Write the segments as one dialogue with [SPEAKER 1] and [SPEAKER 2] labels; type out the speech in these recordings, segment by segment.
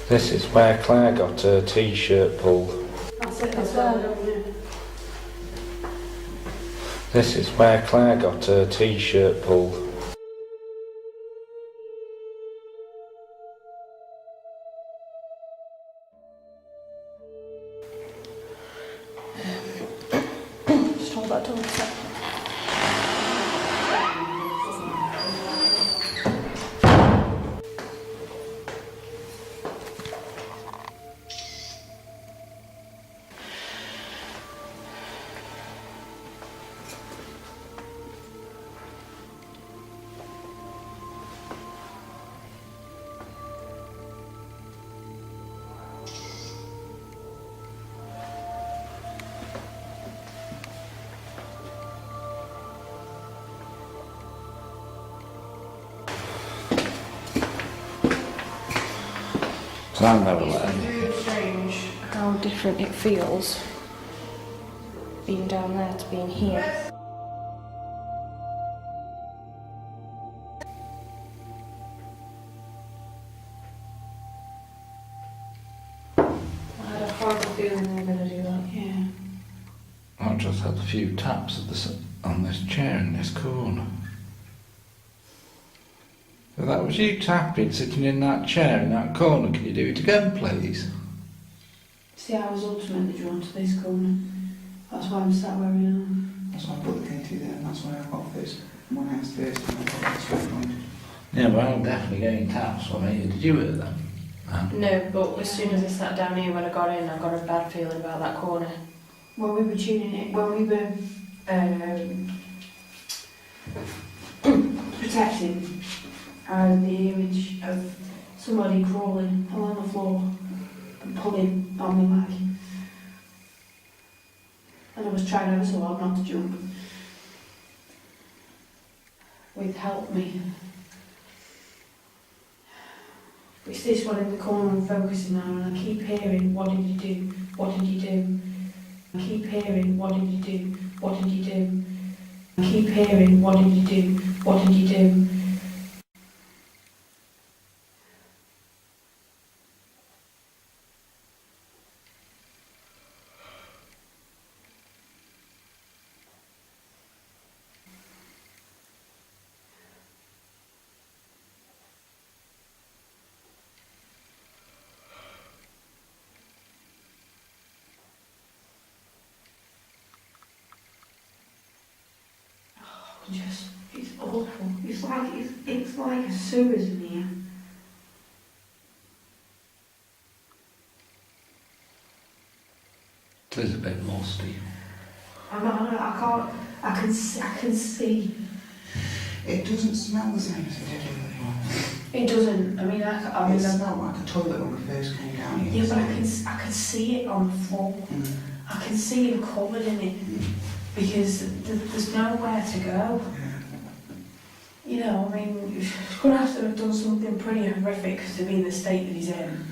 [SPEAKER 1] This is where Claire got her t-shirt pulled. This is where Claire got her t-shirt pulled.
[SPEAKER 2] Just hold that door a sec.
[SPEAKER 1] So I've never let
[SPEAKER 2] It's
[SPEAKER 1] anything.
[SPEAKER 2] really strange how different it feels being down there to being here. I had a horrible feeling they were going to do that. Yeah.
[SPEAKER 1] I just had a few taps on this chair in this corner. So that was you tapping, sitting in that chair in that corner. Can you do it again, please?
[SPEAKER 2] See, I was ultimately drawn to this corner. That's why I'm sat where I am.
[SPEAKER 3] That's why I put the KT there, and that's why I got this. When I asked this, and I got this one.
[SPEAKER 1] Yeah, well, I'm definitely getting taps from here. Did you hear them?
[SPEAKER 2] No, but as soon as I sat down here when I got in, I got a bad feeling about that corner. When we were tuning it, when we were protecting, I had the image of somebody crawling along the floor and pulling on my leg. And I was trying ever so hard not to jump. With help me. It's this one in the corner I'm focusing on, and I keep hearing, what did you do? What did you do? I keep hearing, what did you do? What did you do? I keep hearing, what did you do? What did you do? It's awful. It's like a sewers in here.
[SPEAKER 1] It is a bit musty.
[SPEAKER 2] I can see.
[SPEAKER 3] It doesn't smell the same as it did earlier.
[SPEAKER 2] It doesn't. I mean,
[SPEAKER 3] It smelled like a toilet when we first came down here.
[SPEAKER 2] Yeah, but I can see it on the floor.
[SPEAKER 3] Mm.
[SPEAKER 2] I can see him covered in it because there's nowhere to go.
[SPEAKER 3] Yeah.
[SPEAKER 2] You know, I mean, he's going to have to have done something pretty horrific to be in the state that he's in.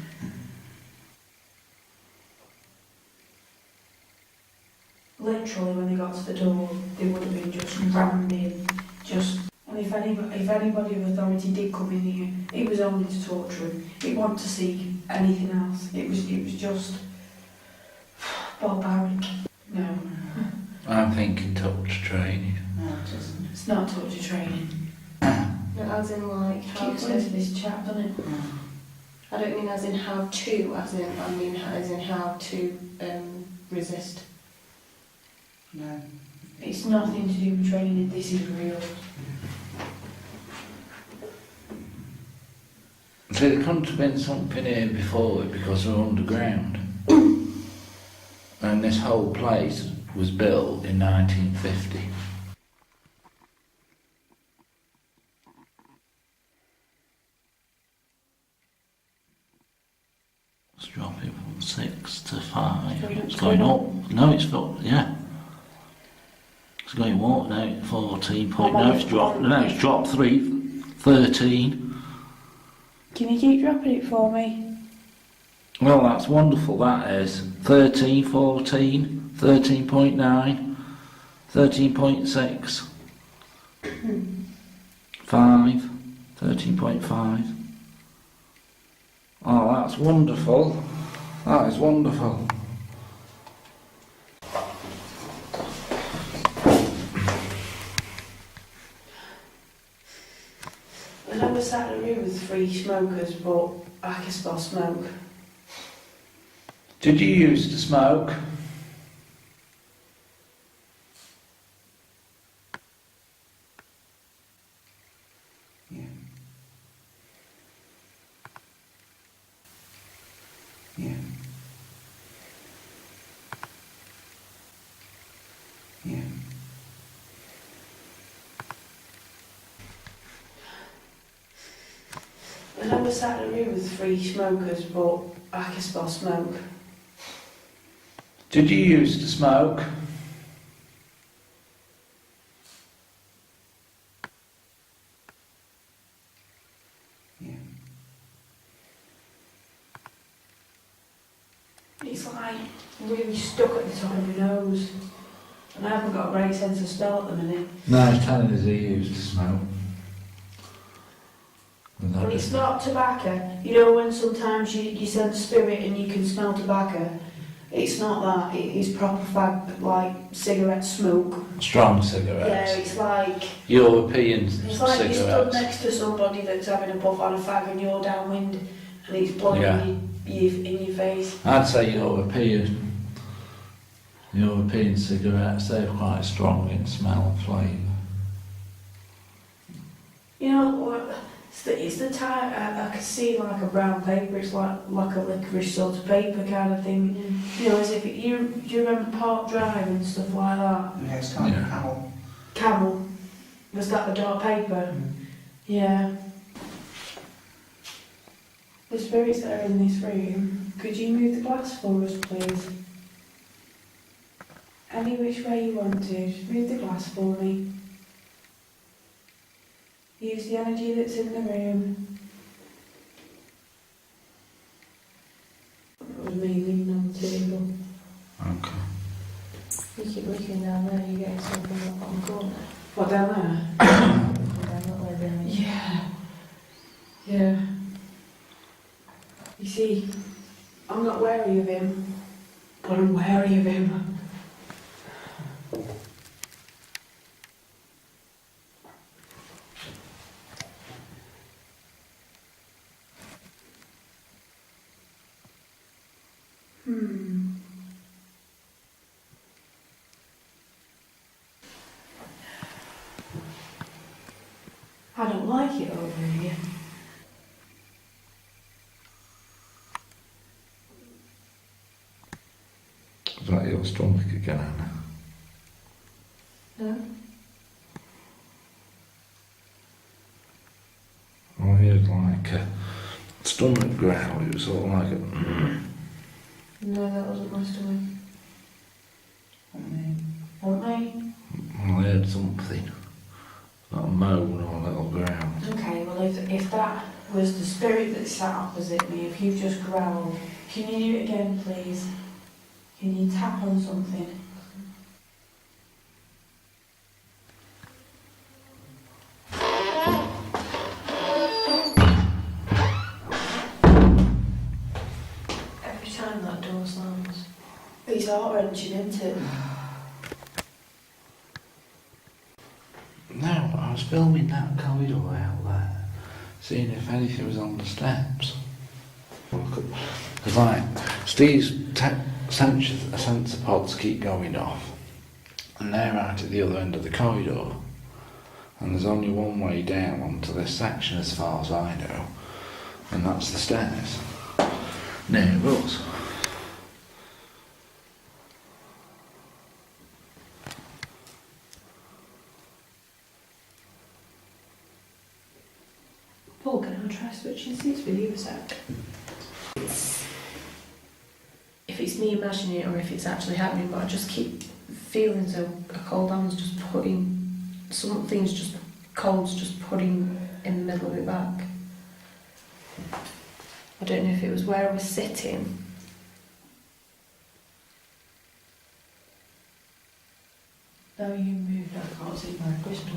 [SPEAKER 2] Literally, when they got to the door, they would have been just rammed in. And if anybody of authority did come in here, it was only to torture him. It wasn't to see anything else. It was just barbaric. No.
[SPEAKER 1] I'm thinking torture training.
[SPEAKER 3] No, it isn't.
[SPEAKER 2] It's not torture training. As in, like, how to this chap, doesn't it?
[SPEAKER 3] Yeah.
[SPEAKER 2] I don't mean as in how to, I mean as in how to resist.
[SPEAKER 3] No.
[SPEAKER 2] It's nothing to do with training, this is real.
[SPEAKER 1] See, there couldn't have been something here before because we're underground. And this whole place was built in 1950. Let's drop it from 6 to 5. It's going up. No, it's not. Yeah. It's going what now? 14 point. No, it's dropped. No, it's dropped 13.
[SPEAKER 2] Can you keep dropping it for me?
[SPEAKER 1] Well, that's wonderful. That is 13, 14, 13.9, 13.6, 5, 13.5. Oh, that's wonderful. That is wonderful.
[SPEAKER 2] I know we sat in a room with 3 smokers, but I can smell smoke.
[SPEAKER 1] Did you used to smoke?
[SPEAKER 3] Yeah. Yeah. Yeah.
[SPEAKER 2] I know we sat in a room with 3 smokers, but I can smell smoke.
[SPEAKER 1] Did you used to smoke?
[SPEAKER 3] Yeah.
[SPEAKER 2] It's like really stuck at the top of my nose. And I haven't got a great sense of smell at the minute.
[SPEAKER 1] No, he's telling us he used to smoke.
[SPEAKER 2] But it's not tobacco. You know when sometimes you sense spirit and you can smell tobacco? It's not that. It is proper like cigarette smoke.
[SPEAKER 1] Strong
[SPEAKER 2] Yeah,
[SPEAKER 1] cigarettes.
[SPEAKER 2] it's like...
[SPEAKER 1] European
[SPEAKER 2] It's like you're stood
[SPEAKER 1] cigarettes.
[SPEAKER 2] next to somebody that's having a puff on a fag and you're downwind and he's blowing
[SPEAKER 1] Yeah.
[SPEAKER 2] in your face.
[SPEAKER 1] I'd say European cigarettes, they're quite strong in smell and flavour.
[SPEAKER 2] You know what? It's the type I could see like a brown paper. It's like a licorice sort of paper kind of thing. You know, as if do you remember Park Drive and stuff like that?
[SPEAKER 3] Yeah, it's kind
[SPEAKER 1] Yeah.
[SPEAKER 3] of camel.
[SPEAKER 2] Camel. Was that the dark paper? Yeah. The spirits that are in this room. Could you move the glass for us, please? Any which way you want to. Just move the glass for me. Use the energy that's in the room. That was me leaning on the table.
[SPEAKER 1] Okay.
[SPEAKER 4] You keep looking down there, you get something in the bottom corner.
[SPEAKER 2] What, down there?
[SPEAKER 4] And then that way down.
[SPEAKER 2] Yeah. Yeah. You see, I'm not wary of him, but I'm wary of him. I don't like it over here.
[SPEAKER 1] Is that your stomach again, Anna?
[SPEAKER 4] No?
[SPEAKER 1] I heard like a stomach growl, it was sort of like a...
[SPEAKER 4] No, that wasn't my stomach.
[SPEAKER 2] Won't they?
[SPEAKER 1] I heard something. Like a moan or a little growl.
[SPEAKER 2] Okay, well if that was the spirit that sat opposite me, if you've just growled, can you do it again please? Can you tap on something?
[SPEAKER 4] Every time that door slams.
[SPEAKER 2] It's heart-wrenching, isn't it?
[SPEAKER 1] No, I was filming that corridor out there, seeing if anything was on the steps. Because like, Steve's sensor pods keep going off, and they're out at the other end of the corridor, and there's only one way down onto this section as far as I know, and that's the stairs. Near us.
[SPEAKER 2] Paul, can I try switching seats with you a sec?
[SPEAKER 4] If it's me imagining it or if it's actually happening, but I just keep feeling so a cold hand's just putting, something's just, cold's just putting in the middle of it back. I don't know if it was where I was sitting.
[SPEAKER 2] No, you moved. I can't see my crystal.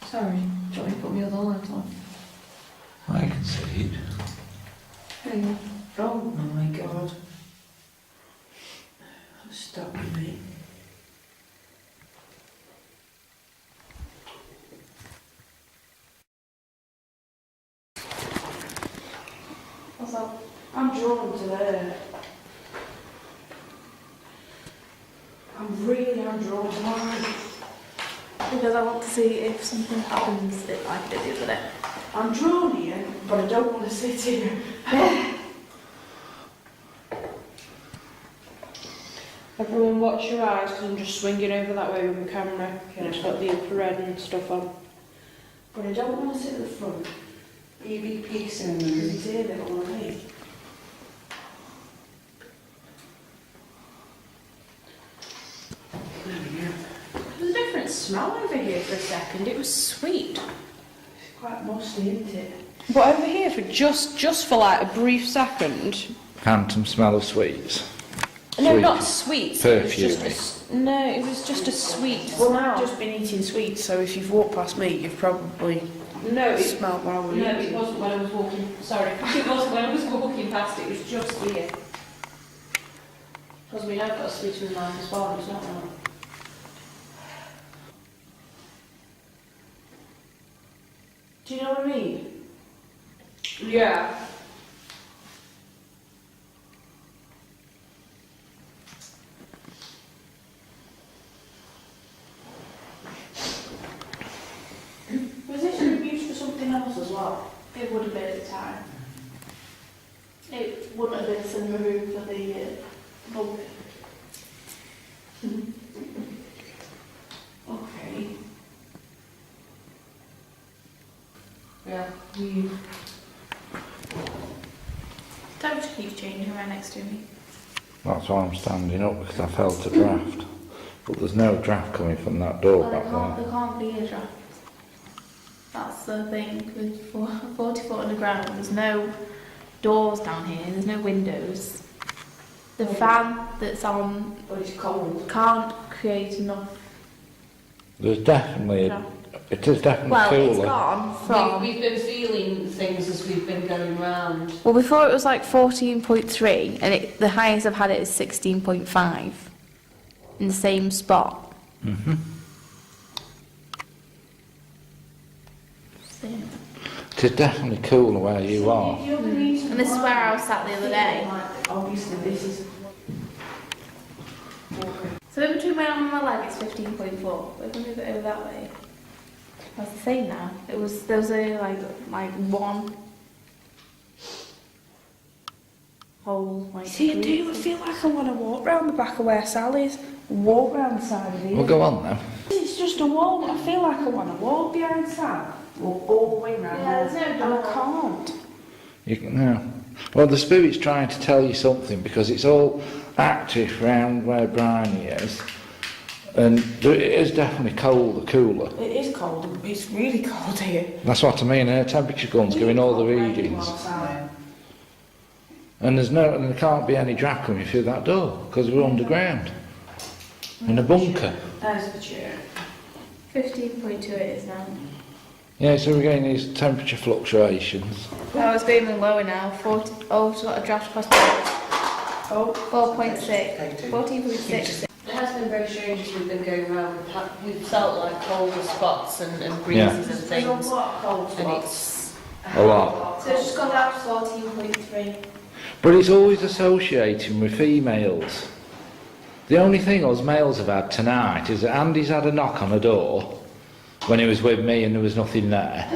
[SPEAKER 4] Sorry, do you want me to put my other light on?
[SPEAKER 1] I can see it.
[SPEAKER 2] Hang on. Oh my god. Stop me.
[SPEAKER 4] What's that?
[SPEAKER 2] I'm drawn to there. I really am drawn to mine.
[SPEAKER 4] Because I want to see if something happens like I did the other day.
[SPEAKER 2] I'm drawn here, but I don't want to sit here.
[SPEAKER 5] Everyone watch your eyes because I'm just swinging over that way with my camera. And it's got the infrared and stuff on.
[SPEAKER 2] But I don't want to sit at the front.
[SPEAKER 3] EVP soon.
[SPEAKER 2] Because it's here that I want to be.
[SPEAKER 5] There's a different smell over here for a second. It was sweet.
[SPEAKER 2] It's quite musty, isn't it?
[SPEAKER 5] But over here for just for like a brief second.
[SPEAKER 1] Phantom smell of sweets.
[SPEAKER 5] No,
[SPEAKER 1] Sweet.
[SPEAKER 5] not sweets.
[SPEAKER 1] Perfume.
[SPEAKER 5] It was just a sweet
[SPEAKER 2] Well,
[SPEAKER 5] smell.
[SPEAKER 2] I've just been eating sweets, so if you've walked past me, you've probably
[SPEAKER 5] No, it,
[SPEAKER 2] smelled what I was
[SPEAKER 5] no, it
[SPEAKER 2] eating.
[SPEAKER 5] wasn't when I was walking. Sorry, it wasn't when I was walking past. It was just here. Because we know I've got a sweet in my mouth as well. It's not that.
[SPEAKER 2] Do you know what I mean?
[SPEAKER 5] Yeah.
[SPEAKER 2] Was this used for something else as well?
[SPEAKER 6] It would have been at the time. It wouldn't have been cinema room for the bunker.
[SPEAKER 2] Okay.
[SPEAKER 5] Yeah.
[SPEAKER 6] Temperature keeps changing right next to me.
[SPEAKER 1] That's why I'm standing up, because I felt a draft. But there's no draft coming from that door
[SPEAKER 6] Well,
[SPEAKER 1] back there.
[SPEAKER 6] there can't be a draft. That's the thing with 40 foot underground. There's no doors down here. There's no windows. The fan that's on
[SPEAKER 2] But it's cold.
[SPEAKER 6] can't create enough
[SPEAKER 1] There's definitely,
[SPEAKER 6] draft.
[SPEAKER 1] it is definitely
[SPEAKER 6] Well, it's
[SPEAKER 1] cooler.
[SPEAKER 6] gone from.
[SPEAKER 5] We've been feeling things as we've been going round.
[SPEAKER 6] Well, before it was like 14.3, and the highest I've had it is 16.5 in the same spot.
[SPEAKER 1] hmm
[SPEAKER 6] So,
[SPEAKER 1] It is definitely cooler where you are.
[SPEAKER 6] and this is where I was sat the other day.
[SPEAKER 2] Obviously, this is.
[SPEAKER 6] So in between my arm and my leg, it's 15.4. But if I move it over that way, that's the same now. There was only like one whole like.
[SPEAKER 2] See, I do feel like I want to walk round the back of where Sal is. Walk round the side of here.
[SPEAKER 1] Well, go on then.
[SPEAKER 2] It's just a wall, but I feel like I want to walk behind Sal. Walk all the way round.
[SPEAKER 6] Yeah, there's no
[SPEAKER 2] And
[SPEAKER 6] door.
[SPEAKER 2] I can't.
[SPEAKER 1] You can, no. Well, the spirit's trying to tell you something, because it's all active round where Bryony is. And it is definitely cooler.
[SPEAKER 2] It is cold. It's really cold here.
[SPEAKER 1] That's what I mean, her temperature gun's giving all the readings. And there can't be any draft coming through that door, because we're underground. In a bunker.
[SPEAKER 2] There's the chair.
[SPEAKER 6] 15.2 it is now.
[SPEAKER 1] Yeah, so we're getting these temperature fluctuations.
[SPEAKER 6] Oh, it's going lower now. 40. Oh, it's got a draft across the
[SPEAKER 2] Oh,
[SPEAKER 6] 4.6. 14.6.
[SPEAKER 5] It has been very strange as we've been going around. We've felt like colder spots and breezes and
[SPEAKER 2] there's a
[SPEAKER 5] things.
[SPEAKER 2] lot of cold
[SPEAKER 5] And
[SPEAKER 2] spots.
[SPEAKER 1] A lot.
[SPEAKER 6] So it's just gone down to 14.3.
[SPEAKER 1] But it's always associating with females. The only thing us males have had tonight is that Andy's had a knock on the door when he was with me and there was nothing there.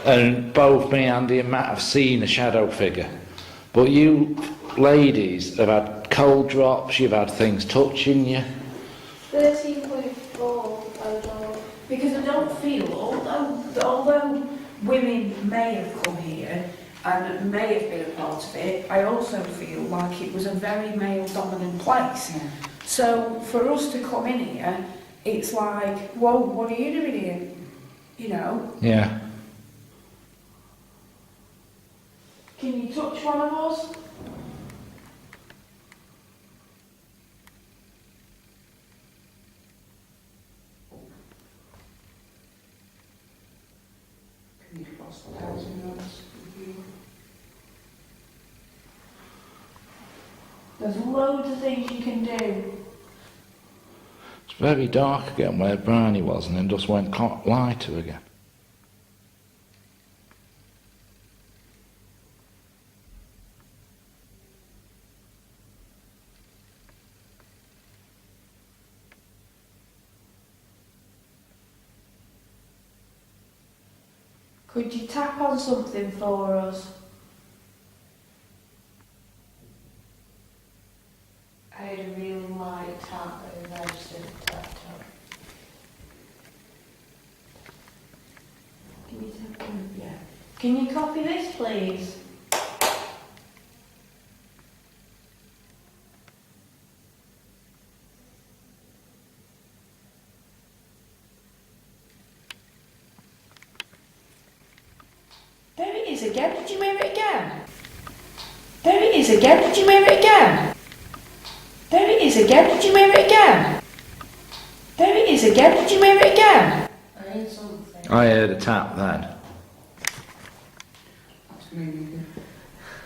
[SPEAKER 1] And both me, Andy and Matt have seen a shadow figure. But you ladies have had cold drops, you've had things touching you.
[SPEAKER 6] 13.4. I don't.
[SPEAKER 2] Because I don't feel, although women may have come here and may have been a part of it, I also feel like it was a very male-dominant place.
[SPEAKER 3] Yeah.
[SPEAKER 2] So for us to come in here, it's like, whoa, what are you doing here? You know?
[SPEAKER 1] Yeah.
[SPEAKER 2] Can you touch one of us?
[SPEAKER 3] Can you What's the housing notes?
[SPEAKER 2] There's loads of things you can do.
[SPEAKER 1] It's very dark again where Bryony was, and then just went lighter again.
[SPEAKER 2] Could you tap on something for us?
[SPEAKER 5] I had a really light tap over there, just a tap tap.
[SPEAKER 2] Can you tap on? Yeah. Can you copy this, please? There it is again. Did you move it again? There it is again. Did you move it again? There it is again. Did you move it again? There it is again. Did you move it again?
[SPEAKER 5] I heard something.
[SPEAKER 1] I heard a tap then.
[SPEAKER 3] That's maybe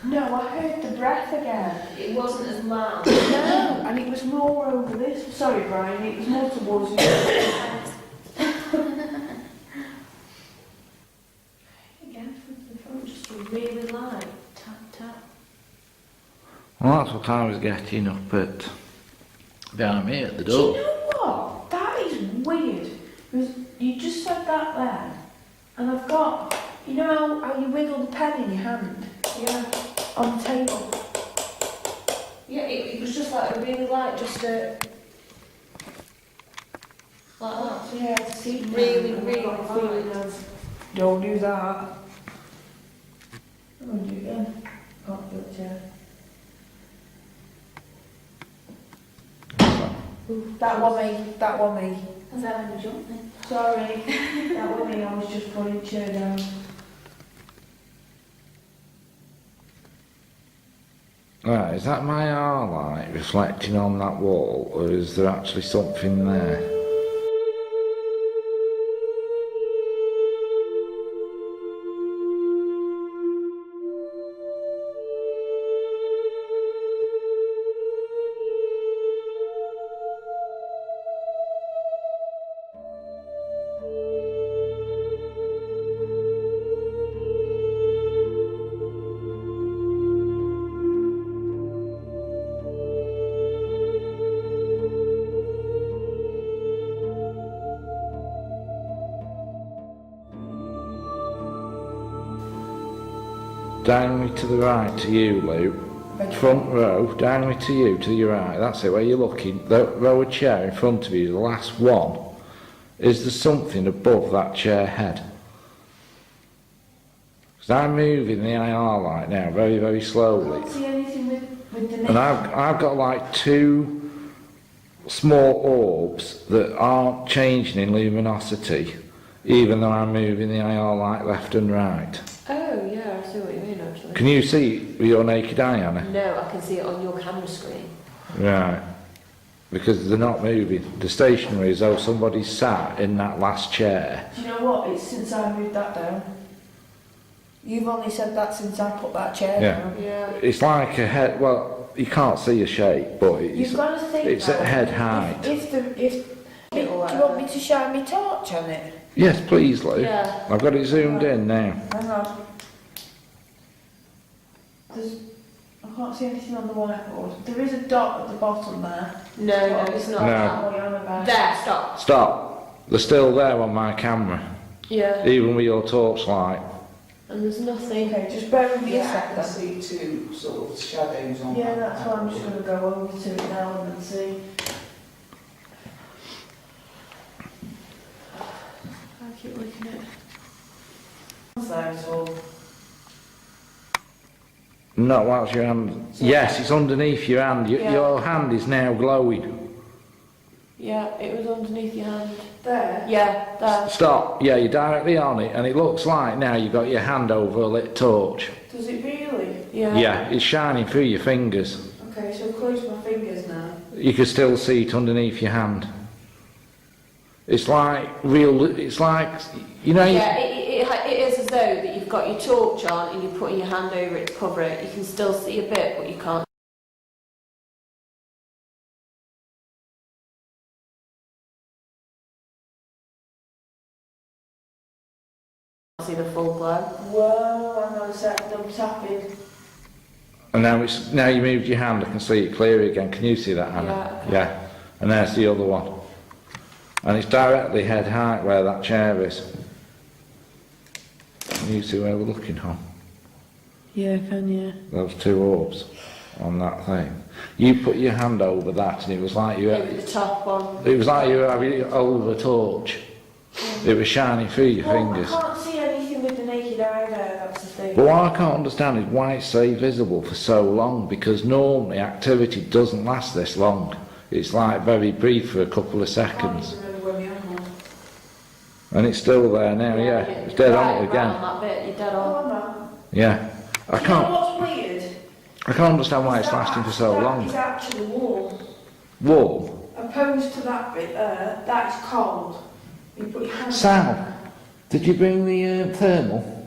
[SPEAKER 2] No, I heard the breath again.
[SPEAKER 5] It wasn't as loud.
[SPEAKER 2] No, and it was more over this. Sorry, Brian. It was more towards you. Again, from the front, just a really light tap tap.
[SPEAKER 1] Well, that's what I was getting up at behind me at the
[SPEAKER 2] Do
[SPEAKER 1] door.
[SPEAKER 2] you know what? That is weird. Because you just said that there, and I've got, you know how you wiggle the pen in your hand?
[SPEAKER 5] Yeah.
[SPEAKER 2] On the table.
[SPEAKER 5] Yeah, it was just like a really light, just a... like that.
[SPEAKER 2] Yeah, to see
[SPEAKER 5] Really,
[SPEAKER 2] I've
[SPEAKER 5] really
[SPEAKER 2] got a feeling
[SPEAKER 5] light.
[SPEAKER 2] of, don't do that. I'm going to do it again. Can't do it, yeah. That one me.
[SPEAKER 6] Is that when you jump then?
[SPEAKER 2] Sorry, that one me, I was just putting the chair down.
[SPEAKER 1] Right, is that my R light reflecting on that wall, or is there actually something there? Down me to the right to you, Luke. Front row, down me to you, to your right. That's it, where you're looking. The row of chair in front of you, the last one. Is there something above that chair head? Because I'm moving the IR light now very, very
[SPEAKER 2] I
[SPEAKER 1] slowly.
[SPEAKER 2] can't see anything with the
[SPEAKER 1] And I've got like two small orbs that aren't changing in luminosity, even though I'm moving the IR light left and right.
[SPEAKER 5] Oh, yeah, I see what you mean, actually.
[SPEAKER 1] Can you see with your naked eye, Anna?
[SPEAKER 5] No, I can see it on your camera screen.
[SPEAKER 1] Right. Because they're not moving. They're stationary as though somebody sat in that last chair.
[SPEAKER 2] Do you know what? It's since I moved that down. You've only said that since I put that chair
[SPEAKER 1] Yeah.
[SPEAKER 2] down.
[SPEAKER 5] Yeah.
[SPEAKER 1] It's like a head, well, you can't see a shape, but
[SPEAKER 2] You've
[SPEAKER 1] it's,
[SPEAKER 2] got to think
[SPEAKER 1] it's
[SPEAKER 2] now,
[SPEAKER 1] at head height.
[SPEAKER 2] Do you want me to shine my torch on it?
[SPEAKER 1] Yes, please, Lou.
[SPEAKER 5] Yeah.
[SPEAKER 1] I've got it zoomed in now.
[SPEAKER 2] Hang on. I can't see anything on the whiteboard. There is a dot at the bottom there.
[SPEAKER 5] No, it's not.
[SPEAKER 1] No.
[SPEAKER 2] That what you're on about.
[SPEAKER 5] There, stop.
[SPEAKER 1] Stop. They're still there on my camera,
[SPEAKER 5] Yeah.
[SPEAKER 1] even with your torchlight.
[SPEAKER 5] And there's nothing.
[SPEAKER 2] Okay, just bear with me a
[SPEAKER 3] Yeah, I
[SPEAKER 2] sec
[SPEAKER 3] can
[SPEAKER 2] then.
[SPEAKER 3] see two sort of shadows on
[SPEAKER 2] Yeah,
[SPEAKER 3] that
[SPEAKER 2] that's why I'm just
[SPEAKER 3] whiteboard.
[SPEAKER 2] going to go over to it now and see.
[SPEAKER 5] I keep looking at it.
[SPEAKER 2] That's all.
[SPEAKER 1] Not whilst your hand. Yes, it's underneath your hand.
[SPEAKER 5] Yeah.
[SPEAKER 1] Your hand is now glowing.
[SPEAKER 5] Yeah, it was underneath your hand.
[SPEAKER 2] There?
[SPEAKER 5] Yeah, there.
[SPEAKER 1] Stop. Yeah, you're directly on it, and it looks like now you've got your hand over a lit torch.
[SPEAKER 2] Does it really?
[SPEAKER 5] Yeah.
[SPEAKER 1] Yeah, it's shining through your fingers.
[SPEAKER 2] Okay, so close my fingers now.
[SPEAKER 1] You can still see it underneath your hand. It's like real. It's like, you know.
[SPEAKER 5] Yeah, it is as though that you
[SPEAKER 7] got your torch on and you're putting your hand over it to cover it, you can still see a bit, but you can't see the full glow.
[SPEAKER 2] Whoa, hang on a sec, I'm tapping.
[SPEAKER 1] And now you moved your hand, I can see it clear again. Can you see that, Hannah?
[SPEAKER 7] Yeah.
[SPEAKER 1] Yeah. And there's the other one. And it's directly head height where that chair is. Can you see where we're looking, Hon?
[SPEAKER 5] Yeah, can you?
[SPEAKER 1] Those two orbs on that thing. You put your hand over that and it was like you
[SPEAKER 7] Over the top one.
[SPEAKER 1] it was like you were having it over a torch. It was shining through your fingers.
[SPEAKER 2] I can't see anything with the naked eye there, that's the thing.
[SPEAKER 1] But what I can't understand is why it's so visible for so long, because normally activity doesn't last this long. It's like very brief for a couple of
[SPEAKER 2] I
[SPEAKER 1] seconds.
[SPEAKER 2] can't even remember where my hand was.
[SPEAKER 1] And it's still there now, yeah. It's dead on it
[SPEAKER 7] Right
[SPEAKER 1] again.
[SPEAKER 7] on that bit, you're dead
[SPEAKER 2] Oh,
[SPEAKER 7] on.
[SPEAKER 2] am
[SPEAKER 1] Yeah.
[SPEAKER 2] I? Do you know what's weird?
[SPEAKER 1] I can't understand why it's
[SPEAKER 2] That
[SPEAKER 1] lasting for so
[SPEAKER 2] That
[SPEAKER 1] long.
[SPEAKER 2] is actually warm.
[SPEAKER 1] Warm.
[SPEAKER 2] Opposed to that bit there, that is cold. You put your hand
[SPEAKER 1] Sal, did you bring the thermal?